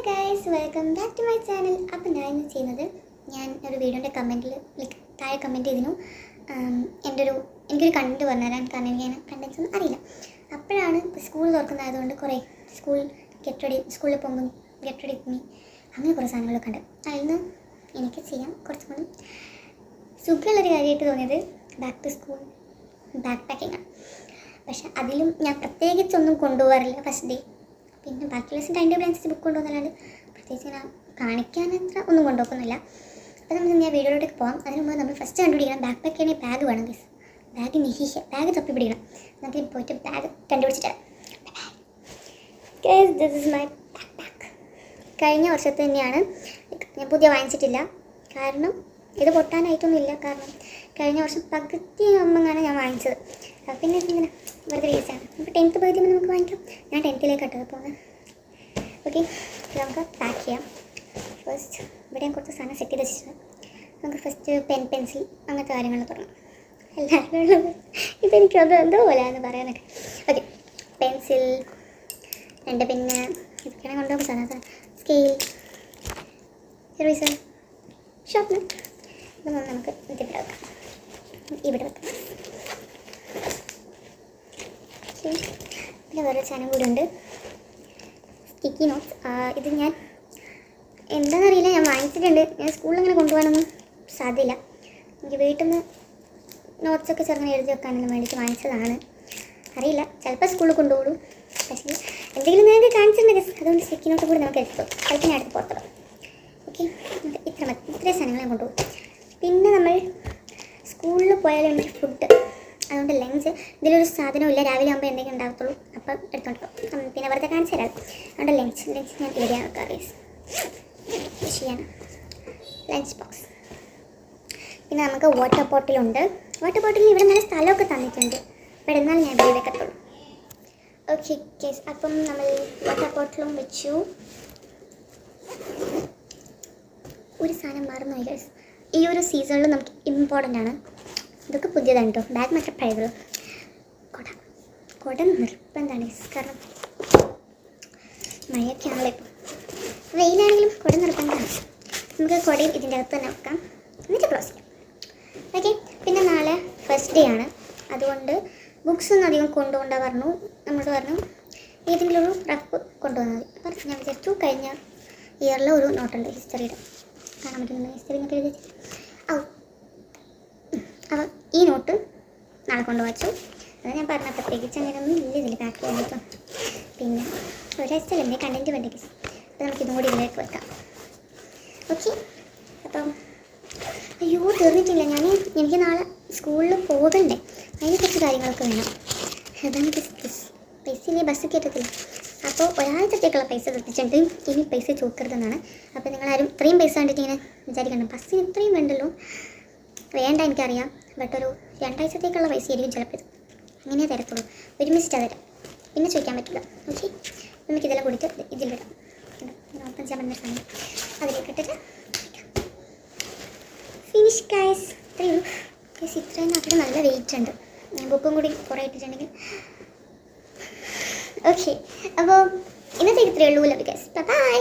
Guys, welcome back to my channel. അപ്പോൾ ഞാൻ ഇന്ന് ചെയ്യുന്നത്, ഞാൻ ഒരു വീഡിയോൻ്റെ കമൻറ്റിൽ താഴെ കമൻറ്റ് ചെയ്തിരുന്നു എനിക്കൊരു കണ്ടന്റ് പറഞ്ഞുതരാൻ. കാരണം എനിക്ക് കണ്ടൻസ് ഒന്നും അറിയില്ല. അപ്പോഴാണ് സ്കൂൾ തുറക്കുന്നതായതുകൊണ്ട് കുറേ സ്കൂളിൽ പോകുമ്പോൾ ഗെറ്റ് റെഡി മീ അങ്ങനെ കുറേ സാധനങ്ങളൊക്കെ ഉണ്ട്. അതിൽ നിന്ന് എനിക്ക് ചെയ്യാൻ കുറച്ചും കൂടി സുഖമുള്ളൊരു കാര്യമായിട്ട് തോന്നിയത് back to school back packing ആണ്. പക്ഷെ അതിലും ഞാൻ പ്രത്യേകിച്ചൊന്നും കൊണ്ടുപോകാറില്ല ഫസ്റ്റ് ഡേ. പിന്നെ ബാക്കിയുള്ള ടൈം ടേബിൾ അനുസരിച്ച് ബുക്ക് കൊണ്ടുപോകുന്നല്ലാണ്ട് പ്രത്യേകിച്ച് ഞാൻ കാണിക്കാനത്ര ഒന്നും കൊണ്ടുപോകുന്നില്ല. അപ്പോൾ നമുക്ക് ഞാൻ വീഡിയോയിലേക്ക് പോകാം. അതിന് മുമ്പ് നമ്മൾ ഫസ്റ്റ് കണ്ടുപിടിക്കണം ബാക്ക് പാക്ക് ചെയ്യണമെങ്കിൽ ബാഗ് വേണം. ബാഗ് തപ്പി പിടിക്കണം. നമുക്ക് പോയിട്ട് ബാഗ് കണ്ടുപിടിച്ചിട്ട് this is my backpack. കഴിഞ്ഞ വർഷത്തെ തന്നെയാണ്, ഞാൻ പുതിയ വാങ്ങിച്ചിട്ടില്ല. കാരണം ഇത് പൊട്ടാനായിട്ടൊന്നുമില്ല. കാരണം കഴിഞ്ഞ വർഷം പകുതി ആകുമ്പോഴാണ് ഞാൻ വാങ്ങിച്ചത്. പിന്നെ ഇങ്ങനെ വെറുതെ റീസാണ്. നമുക്ക് 10th പകുതി നമുക്ക് വാങ്ങിക്കാം. ഞാൻ 10th പോകുന്നത്. ഓക്കെ, നമുക്ക് പാക്ക് ചെയ്യാം. ഫസ്റ്റ് ഇവിടെ ഞാൻ കുറച്ച് സാധനം സെറ്റ് ചെയ്ത് വെച്ചിട്ടുണ്ട്. നമുക്ക് ഫസ്റ്റ് പെൻസിൽ അങ്ങനത്തെ കാര്യങ്ങൾ തുടങ്ങാം. എല്ലാവരും ഇതെനിക്കത് എന്തോ പോലെയാണെന്ന് പറയാനൊക്കെ. ഓക്കെ, പെൻസിൽ എൻ്റെ, പിന്നെ ഇതൊക്കെയാണ് കൊണ്ടുപോകുന്ന സാധനം. Scale, eraser, sharpener. ഇതൊന്നും നമുക്ക് ഇവിടെ വെക്കാം. പിന്നെ വേറൊരു സാധനം കൂടി ഉണ്ട്, സ്റ്റിക്കി നോട്ട്സ്. ഇത് ഞാൻ എന്താണെന്നറിയില്ല, ഞാൻ വാങ്ങിച്ചിട്ടുണ്ട്. ഞാൻ സ്കൂളിൽ അങ്ങനെ കൊണ്ടുപോകാനൊന്നും സാധ്യമില്ല. എനിക്ക് വീട്ടിൽ നിന്ന് നോട്ട്സൊക്കെ ചെറുങ്ങനെ എഴുതി വെക്കാനൊന്നും വേണ്ടിയിട്ട് വാങ്ങിച്ചതാണ്. അറിയില്ല, ചിലപ്പോൾ സ്കൂളിൽ കൊണ്ടുപോകും. പക്ഷേ എന്തെങ്കിലും നിങ്ങൾക്ക് കാണിച്ചിട്ടുണ്ടെങ്കിൽ അതുകൊണ്ട് സ്റ്റിക്കി നോട്ട് കൂടി നമുക്ക് എടുത്തു. ചിലപ്പോൾ ഞാൻ അടുത്ത് പുറത്തിടും. ഓക്കെ, ഇത്രയും സാധനങ്ങൾ ഞാൻ കൊണ്ടുപോകും. പിന്നെ നമ്മൾ സ്കൂളിൽ പോയാലും എനിക്ക് ഫുഡ്, അതുകൊണ്ട് ലഞ്ച് ഇതിലൊരു സാധനമില്ല. രാവിലെ ആകുമ്പോൾ എന്തെങ്കിലും ഉണ്ടാകത്തുള്ളൂ, അപ്പം എടുത്തോണ്ട് പോകും. പിന്നെ വെറുതെ കാണിച്ചു തരാം. അതുകൊണ്ട് ലഞ്ച് ഞാൻ ഇവിടെയാണ് വെക്കാറ്. ചെയ്യാൻ ലഞ്ച് ബോക്സ്. പിന്നെ നമുക്ക് വാട്ടർ ബോട്ടിലുണ്ട്. വാട്ടർ ബോട്ടിലിന് ഇവിടെ നല്ല സ്ഥലമൊക്കെ തന്നിട്ടുണ്ട്. ഇവിടെ എന്നാലും ഞാൻ ഇവിടെ വെക്കത്തുള്ളൂ. ഓക്കെ കേസ്, അപ്പം നമ്മൾ വാട്ടർ ബോട്ടിലും വെച്ചു. ഒരു സാധനം മറന്നു ഗൈസ്, ഈ ഒരു സീസണിൽ നമുക്ക് ഇമ്പോർട്ടൻ്റ് ആണ്. ഇതൊക്കെ പുതിയതാണ് കേട്ടോ. ബാഗ് മാത്രം പഴയതുള്ളൂ. കുട നിർബന്ധമാണ്. കാരണം മഴയൊക്കെ ആണല്ലോ ഇപ്പോൾ. വെയിലാണെങ്കിലും കുട നിർബന്ധമാണ്. നമുക്ക് കുടയും ഇതിൻ്റെ അകത്ത് തന്നെ വെക്കാം, എന്നിട്ട് ക്ലോസ് ചെയ്യാം. ഓക്കെ, പിന്നെ നാളെ ഫസ്റ്റ് ഡേ ആണ്. അതുകൊണ്ട് ബുക്സ് ഒന്നും അധികം കൊണ്ടുപോകാൻ നമ്മളോട് പറഞ്ഞു ഏതെങ്കിലും ഒരു റഫ് കൊണ്ടുവന്നാൽ മതി. അപ്പം ഞാൻ വിചാരിച്ചു കഴിഞ്ഞ ഇയറിലെ ഒരു നോട്ടുണ്ട് ഹിസ്റ്ററിയുടെ, കാണാൻ പറ്റുന്നുണ്ട്. ഹിസ്റ്ററി എന്നൊക്കെ എഴുതി അപ്പോൾ ഈ നോട്ട് നാളെ കൊണ്ടുവച്ചു. അത് ഞാൻ പറഞ്ഞ പ്രത്യേകിച്ച് അങ്ങനെയൊന്നും ഇല്ല ഇതിൽ പാക്ക് ചെയ്യാനായിട്ട്. പിന്നെ ഒരാഴ്ചയല്ല എൻ്റെ കണ്ടൻറ്റ് വേണ്ടി. അപ്പോൾ നമുക്കിതും കൂടി ഇതിലേക്ക് വെക്കാം. ഓക്കെ, അപ്പം അയ്യോ തീർന്നിട്ടില്ല. എനിക്ക് നാളെ സ്കൂളിൽ പോകണ്ടേ, അതിന് കുറച്ച് കാര്യങ്ങളൊക്കെ വേണം. അതാണ് പൈസ ഇനി ബസ് കയറ്റത്തില്ല. അപ്പോൾ ഒരാഴ്ചത്തേക്കുള്ള പൈസ എത്തിച്ചിട്ടുണ്ട്. ഇനി പൈസ ചോക്കരുതെന്നാണ്. അപ്പോൾ നിങ്ങളാരും ഇത്രയും പൈസ കണ്ടിട്ട് ഇങ്ങനെ വിചാരിക്കണം ബസ്സിന് ഇത്രയും വേണ്ടല്ലോ. വേണ്ട, എനിക്കറിയാം. ബട്ട് ഒരു 2 ആഴ്ചത്തേക്കുള്ള പൈസ ആയിരിക്കും ചിലപ്പോൾ. അങ്ങനെ തരത്തുള്ളൂ, ഒരുമിച്ചിട്ടാണ് തരാം. പിന്നെ ചോദിക്കാൻ പറ്റില്ല. ഓക്കെ, നമുക്കിതെല്ലാം കൂടിയിട്ട് ഇതിലിടാം. ഓപ്പൺ ചെയ്യാൻ പറ്റുന്ന സാധനം അതിലേക്ക് ഇട്ടിട്ട് ഫിനിഷ് ഗൈസ്. ഇത്രയും ഇത്രയും അവിടെ നല്ല വെയിറ്റ് ഉണ്ട്. ഞാൻ ബുക്കും കൂടി കുറേ ഇട്ടിട്ടുണ്ടെങ്കിൽ. ഓക്കെ, അപ്പോൾ ഇന്നത്തെ ഇത്രയേ ഉള്ളൂ. Love guys, by.